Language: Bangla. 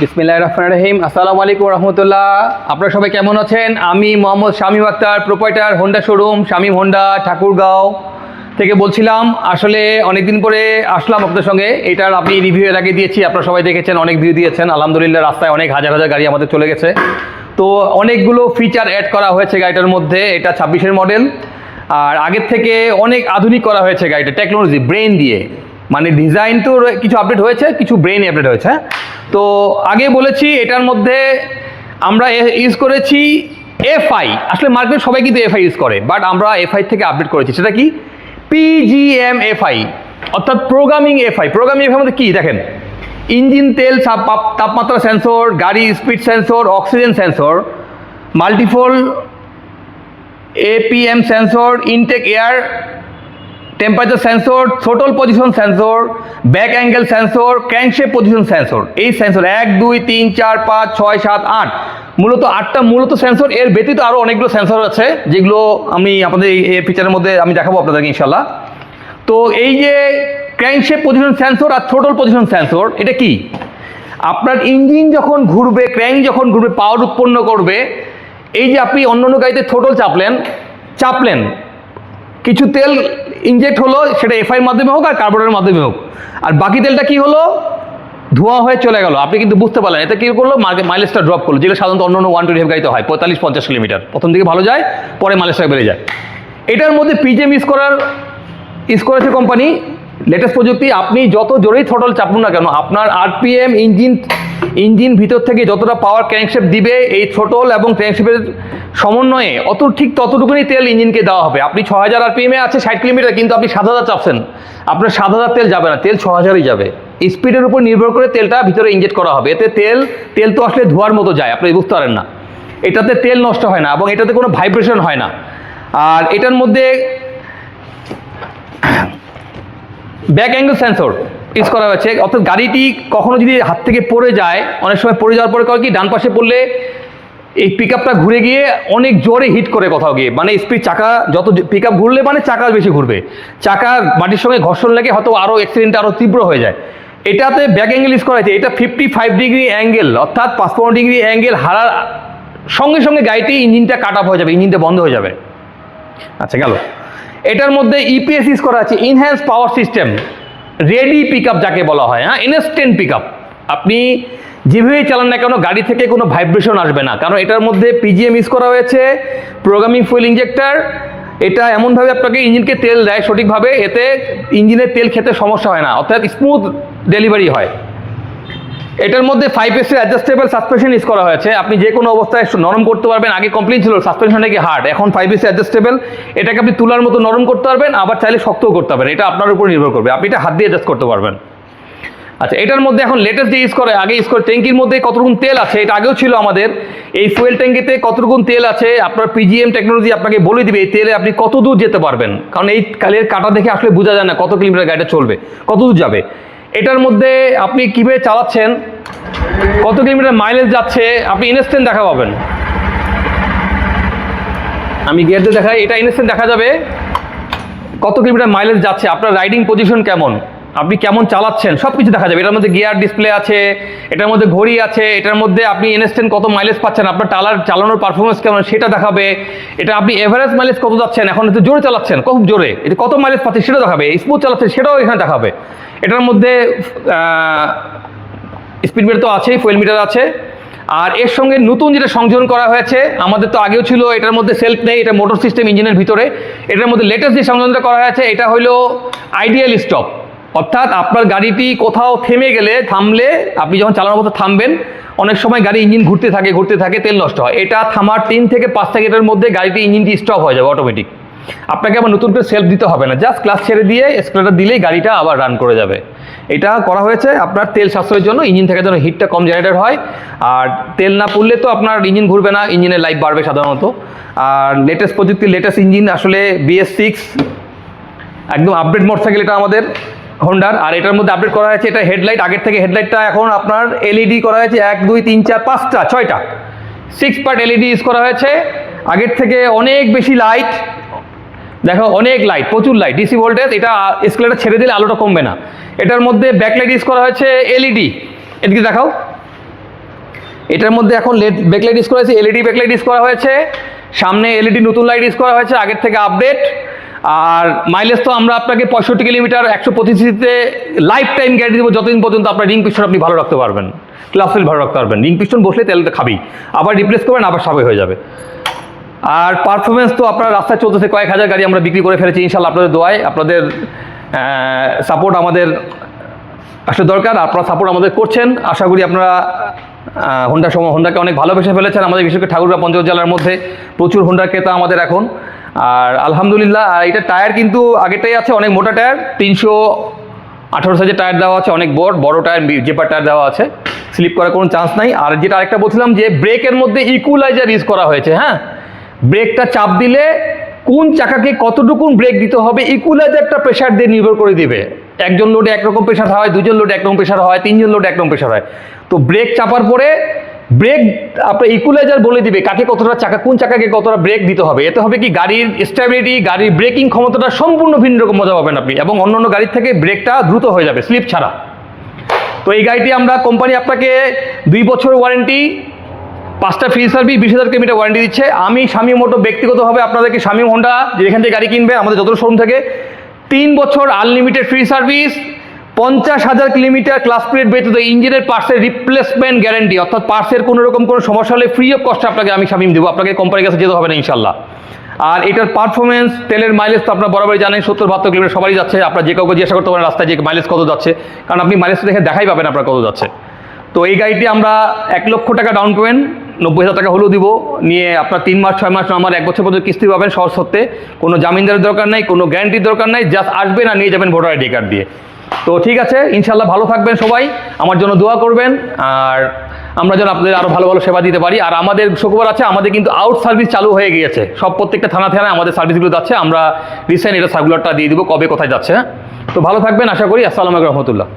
বিসমিল্লাহির রহমানির রহিম। আসসালামু আলাইকুম রহমতুল্লাহ। আপনারা সবাই কেমন আছেন? আমি Mohammad Shamim Akhtar, proprietor Honda showroom Shamim Honda, Thakurgaon থেকে বলছিলাম। আসলে অনেকদিন পরে আসলাম আপনাদের সঙ্গে। এটার আপনি রিভিউ এর আগে দিয়েছি, আপনারা সবাই দেখেছেন, অনেক ভিউ দিয়েছেন আলহামদুলিল্লাহ। রাস্তায় অনেক হাজার হাজার গাড়ি আমাদের চলে গেছে। তো অনেকগুলো ফিচার অ্যাড করা হয়েছে গাড়িটার মধ্যে। এটা 26-এর মডেল, আর আগের থেকে অনেক আধুনিক করা হয়েছে গাড়িটা, টেকনোলজি ব্রেন দিয়ে। মানে ডিজাইন তো কিছু আপডেট হয়েছে, কিছু ব্রেন আপডেট হয়েছে। তো আগে বলেছি এটার মধ্যে আমরা ইউজ করেছি এফআই। আসলে মার্কেট সবাই কিন্তু এফআই ইউজ করে, বাট আমরা এফআই থেকে আপডেট করেছি। সেটা কি? পিজিএম এফআই, অর্থাৎ প্রোগ্রামিং এফআই। প্রোগ্রামিং এফআই মধ্যে কি দেখেন, ইঞ্জিন তেল তাপমাত্রা সেন্সর, গাড়ি স্পিড সেন্সর, অক্সিজেন সেন্সর, মাল্টিফোল APM sensor, intake air temperature sensor, throttle position sensor, back angle sensor, crankshaft position sensor. এই সেন্সর 1, 2, 3, 4, 5, 6, 7, 8, মূলত 8টা মূলত সেন্সর। এর ব্যতীত আরও অনেকগুলো সেন্সর আছে, যেগুলো আমি আপনাদের এই ফিচারের মধ্যে আমি দেখাবো আপনাদেরকে ইনশাল্লাহ। তো এই যে ক্র্যাঙ্কশেপ পজিশন সেন্সর আর থ্রোটল পজিশন সেন্সর, এটা কি? আপনার ইঞ্জিন যখন ঘুরবে, ক্র্যাঙ্ক যখন ঘুরবে, পাওয়ার উৎপন্ন করবে। এই যে আপনি অন্য অন্য গাড়িতে থ্রোটল চাপলেন, কিছু তেল ইনজেক্ট হলো, সেটা এফআইয়ের মাধ্যমে হোক আর কার্বোরেটরের মাধ্যমে হোক, আর বাকি তেলটা কি হলো, ধোঁয়া হয়ে চলে গেল। আপনি কিন্তু বুঝতে পারলেন। এতে কী করলো, মাইলেজটা ড্রপ করলো, যেগুলো সাধারণত অন্য 125 গাড়িতে হয় 45-50 কিলোমিটার। প্রথম দিকে ভালো যায়, পরে মাইলেজটা বেড়ে যায়। এটার মধ্যে পিজিএম ইউজ করেছে কোম্পানি, লেটেস্ট প্রযুক্তি। আপনি যত জোরেই থ্রোটল চাপুন না কেন, আপনার আরপিএম ইঞ্জিন ভিতর থেকে যতটা পাওয়ার ক্র্যাঙ্কশেপ দিবে, এই থ্রোটল এবং ক্র্যাঙ্কশেপের সমন্বয়ে ঠিক ততটুকুনি তেল ইঞ্জিনকে দেওয়া হবে। আপনি 6000 আরপিএমে আছে 60 কিলোমিটার, কিন্তু আপনি 7000 চাপছেন, আপনার 7000 তেল যাবে না, তেল 6000ই যাবে। স্পিডের উপর নির্ভর করে তেলটা ভিতরে ইনজেক্ট করা হবে। এতে তেল তো আসলে ধোয়ার মতো যায়, আপনি বুঝতে পারেন না। এটাতে তেল নষ্ট হয় না এবং এটাতে কোনো ভাইব্রেশন হয় না। আর এটার মধ্যে ব্যাক অ্যাঙ্গেল সেন্সর ইউজ করা হয়েছে, অর্থাৎ গাড়িটি কখনো যদি হাত থেকে পড়ে যায়, অনেক সময় পড়ে যাওয়ার পরে কি ডান পাশে পড়লে এই পিক আপটা ঘুরে গিয়ে অনেক জোরে হিট করে কোথাও গিয়ে, মানে স্পিড চাকা যত পিক আপ ঘুরলে মানে চাকা বেশি ঘুরবে, চাকা মাটির সঙ্গে ঘর্ষণ লেগে হয়তো আরও অ্যাক্সিডেন্ট আরও তীব্র হয়ে যায়। এটাতে ব্যাক অ্যাঙ্গেল ইউজ করা হয়েছে। এটা 55 ডিগ্রি অ্যাঙ্গেল, অর্থাৎ 55 ডিগ্রি অ্যাঙ্গেল হারার সঙ্গে সঙ্গে গাড়িটি ইঞ্জিনটা কাট অফ হয়ে যাবে, ইঞ্জিনটা বন্ধ হয়ে যাবে। আচ্ছা গেল। এটার মধ্যে ইপিএস ইউজ করা আছে, enhance power system, ready pick up যাকে বলা হয়। হ্যাঁ, ইনস্ট্যান্ট পিক আপ। আপনি যেভাবেই চালান না কেন গাড়ি থেকে কোনো ভাইব্রেশন আসবে না, কারণ এটার মধ্যে পিজিএম ইউজ করা হয়েছে, প্রোগ্রামিং ফুয়েল ইনজেক্টর। এটা এমনভাবে আপনাকে ইঞ্জিনকে তেল দেয় সঠিকভাবে, এতে ইঞ্জিনের তেল খেতে সমস্যা হয় না, অর্থাৎ স্মুথ ডেলিভারি হয়। এটার মধ্যে 5S অ্যাডজাস্টেবল সাসপেনশন ইউজ করা হয়েছে। আপনি যে কোনো অবস্থায় নরম করতে পারবেন। আগে কমপ্লেন ছিল সাসপেনশন নাকি হার্ড, এখন 5S অ্যাডজাস্টেবল। এটাকে আপনি তুলার মতো নরম করতে পারবেন, আবার চাইলে শক্তও করতে পারবেন। এটা আপনার উপর নির্ভর করবে, আপনি এটা হাত দিয়ে অ্যাডজাস্ট করতে পারবেন। আচ্ছা, এটার মধ্যে এখন লেটেস্ট যে ইউজ করে, আগে ইউজ করে ট্যাঙ্কির মধ্যে কতটুকু তেল আছে, এটা আগেও ছিল আমাদের। এই ফুয়েল ট্যাঙ্কিতে কতটুকু তেল আছে আপনার পিজিএম টেকনোলজি আপনাকে বলে দিবে এই তেলে আপনি কত দূর যেতে পারবেন, কারণ এই কালের কাটা দেখে আসলে বোঝা যায় না কত কিলোমিটার গাড়িটা চলবে, কত দূর যাবে। এটার মধ্যে আপনি কীভাবে চালাচ্ছেন, কত কিলোমিটার মাইলেজ যাচ্ছে, আপনি ইনস্ট্যান্ট দেখা পাবেন। আমি গিয়ারতে দেখাই, এটা ইনস্ট্যান্ট দেখা যাবে কত কিলোমিটার মাইলেজ যাচ্ছে, আপনার রাইডিং পজিশন কেমন, আপনি কেমন চালাচ্ছেন, সব কিছু দেখা যাবে। এটার মধ্যে গিয়ার ডিসপ্লে আছে, এটার মধ্যে ঘড়ি আছে, এটার মধ্যে আপনি ইনস্ট্যান্ট কত মাইলেজ পাচ্ছেন, আপনার চালানোর পারফরমেন্স কেমন সেটা দেখাবে। এটা আপনি এভারেজ মাইলেজ কত যাচ্ছেন, এখন একটু জোরে চালাচ্ছেন, খুব জোরে, এটা কত মাইলেজ পাচ্ছেন সেটা দেখাবে, স্মুথ চালাচ্ছেন সেটাও এখানে দেখাবে। এটার মধ্যে স্পিড মিটার তো আছেই, ফুয়েল মিটার আছে। আর এর সঙ্গে নতুন যেটা সংযোজন করা হয়েছে, আমাদের তো আগেও ছিল, এটার মধ্যে সেলফ নেই, এটা মোটর সিস্টেম ইঞ্জিনের ভিতরে। এটার মধ্যে লেটেস্ট যে সংযোজনটা করা হয়েছে, এটা হলো আইডিয়াল স্টপ, অর্থাৎ আপনার গাড়িটি কোথাও থেমে গেলে, থামলে, আপনি যখন চালানোর মতো থামবেন, অনেক সময় গাড়ি ইঞ্জিন ঘুরতে থাকে, তেল নষ্ট হয়। এটা থামার 3 থেকে 5 সেকেন্ডের মধ্যে গাড়িটি ইঞ্জিনটি স্টপ হয়ে যাবে অটোমেটিক। আপনাকে আবার নতুন করে সেলফ দিতে হবে না, জাস্ট ক্লাস ছেড়ে দিয়ে এক্সেলেটর দিলেই গাড়িটা আবার রান করে যাবে। এটা করা হয়েছে আপনার তেল সাশ্রয়ের জন্য, ইঞ্জিন থেকে যেন হিটটা কম জেনারেট হয়। আর তেল না পুড়লে তো আপনার ইঞ্জিন ঘুরবে না, ইঞ্জিনের লাইফ বাড়বে সাধারণত। আর লেটেস্ট প্রযুক্তির লেটেস্ট ইঞ্জিন, আসলে BS6 একদম আপডেট মোটরসাইকেল এটা আমাদের হোন্ডার। আর এটার মধ্যে আপডেট করা হয়েছে, এটা হেডলাইট, আগের থেকে হেডলাইটটা এখন আপনার এলইডি করা হয়েছে, 1, 2, 3, 4, 5টা 6টা 6 পার্ট এলইডি ইউজ করা হয়েছে। আগের থেকে অনেক বেশি লাইট, দেখো অনেক লাইট, প্রচুর লাইট, ডিসি ভোল্টেজ। এটা এক্সেলেটর ছেড়ে দিলে আলোটা কমবে না। এটার মধ্যে ব্যাকলাইট ইউজ করা হয়েছে এলইডি, এদিকে দেখাও, এটার মধ্যে এখন ব্যাকলাইট ইউজ করা হয়েছে, এলইডি ব্যাকলাইট ইউজ করা হয়েছে, সামনে এলইডি নতুন লাইট ইউজ করা হয়েছে, আগের থেকে আপডেট। আর মাইলেজ তো আমরা আপনাকে 65 কিলোমিটার 125 সিসিতে লাইফ টাইম গ্যারান্টি দেবো, যতদিন পর্যন্ত আপনার রিং পিস্টন আপনি ভালো রাখতে পারবেন, ক্লাস হুইল ভালো রাখতে পারবেন। রিং পিস্টন বসলে তেলটা খাবেই, আবার রিপ্লেস করবেন আবার স্বাভাবিক হয়ে যাবে। আর পারফরমেন্স তো আপনার রাস্তায় চলতেছে, কয়েক হাজার গাড়ি আমরা বিক্রি করে ফেলেছি ইনশাল্লাহ আপনাদের দোয়ায়। আপনাদের সাপোর্ট আমাদের আসলে দরকার, আপনারা সাপোর্ট আমাদের করছেন। আশা করি আপনারা হোন্ডাকে অনেক ভালোবেসে ফেলেছেন। আমাদের বিশেষ করে ঠাকুরগাঁও পঞ্চগড় জেলার মধ্যে প্রচুর হোন্ডার ক্রেতা আমাদের এখন। আর আলহামদুলিল্লাহ এটা টায়ার কিন্তু আগেরটাই আছে, অনেক মোটা টায়ার, 318 সাইজের টায়ার দেওয়া আছে, অনেক বড় টায়ার, জেপার টায়ার দেওয়া আছে, স্লিপ করার কোনো চান্স নাই। আর যেটা আরেকটা বলছিলাম যে ব্রেকের মধ্যে ইকুয়ালাইজার ইউজ করা হয়েছে। হ্যাঁ, ব্রেকটা চাপ দিলে কোন চাকাকে কতটুকুন ব্রেক দিতে হবে ইকুয়ালাইজারটা প্রেশার দিয়ে নির্ভর করে দিবে। একজন লোডে একরকম প্রেশার হয়, দুজন লোডে একরকম প্রেশার হয়, তিনজন লোডে একরকম প্রেশার হয়। তো ব্রেক চাপার পরে ব্রেক আপনার ইকুয়ালাইজার বলে দিবে কাকে কতটা চাকা, কোন চাকাকে কতটা ব্রেক দিতে হবে। এতে হবে কি গাড়ির স্টেবিলিটি, গাড়ির ব্রেকিং ক্ষমতাটা সম্পূর্ণ ভিন্ন রকম মজা পাবেন আপনি, এবং অন্যান্য গাড়ির থেকে ব্রেকটা দ্রুত হয়ে যাবে স্লিপ ছাড়া। তো এই গাড়িটি আমরা কোম্পানি আপনাকে 2 বছর ওয়ারেন্টি, 5টা ফ্রি সার্ভিস, 20,000 কিলোমিটার ওয়ারেন্টি দিচ্ছে। আমি শামীম মোটো ব্যক্তিগতভাবে আপনাদেরকে শামীম হোন্ডা যেখান থেকে গাড়ি কিনবে আমাদের যত শোরুম থেকে 3 বছর unlimited free service, 50,000 kilometre class period ব্যতীত ইঞ্জিনের পার্টসের রিপ্লেসমেন্ট গ্যারান্টি, অর্থাৎ পার্টসের কোনো রকম কোনো সমস্যা হলে ফ্রি অফ কস্টে আপনাকে আমি শামীম দেবো, আপনাকে কোম্পানির কাছে যেতে হবে না ইনশাল্লাহ। আর এটার পারফরমেন্স, তেলের মাইলেজ তো আপনার বরাবরই জানেন 70-72 কিলোমিটার সবারই যাচ্ছে। আপনার যে কাউকে জিজ্ঞাসা করতে পারেন রাস্তায় যে মাইলেজ কত যাচ্ছে, কারণ আপনি মাইলেজটা দেখে দেখাই পাবেন আপনার কত যাচ্ছে। তো এই গাড়িটি আমরা 1 লক্ষ টাকা ডাউন পেমেন্ট, 90,000 টাকা হলেও দিব, নিয়ে আপনার 3 মাস 6 মাস আমার 1 বছর পর্যন্ত কিস্তি পাবেন সহজ সত্ত্বে। কোনো জামিনদারের দরকার নাই, কোনো গ্যারান্টির দরকার নাই, জাস্ট আসবেন আর নিয়ে যাবেন ভোটার আইডি কার্ড দিয়ে। তো ঠিক আছে, ইনশাল্লাহ ভালো থাকবেন সবাই, আমার জন্য দোয়া করবেন, আর আমরা যেন আপনাদের আরও ভালো ভালো সেবা দিতে পারি। আর আমাদের শুক্রবার আছে, আমাদের কিন্তু আউট সার্ভিস চালু হয়ে গিয়েছে, সব প্রত্যেকটা থানায় আমাদের সার্ভিসগুলো যাচ্ছে। আমরা রিসেন্ট এটা সার্কুলারটা দিয়ে দিব কবে কোথায় যাচ্ছে। তো ভালো থাকবেন আশা করি। আসসালামু আলাইকুম রহমতুল্লাহ।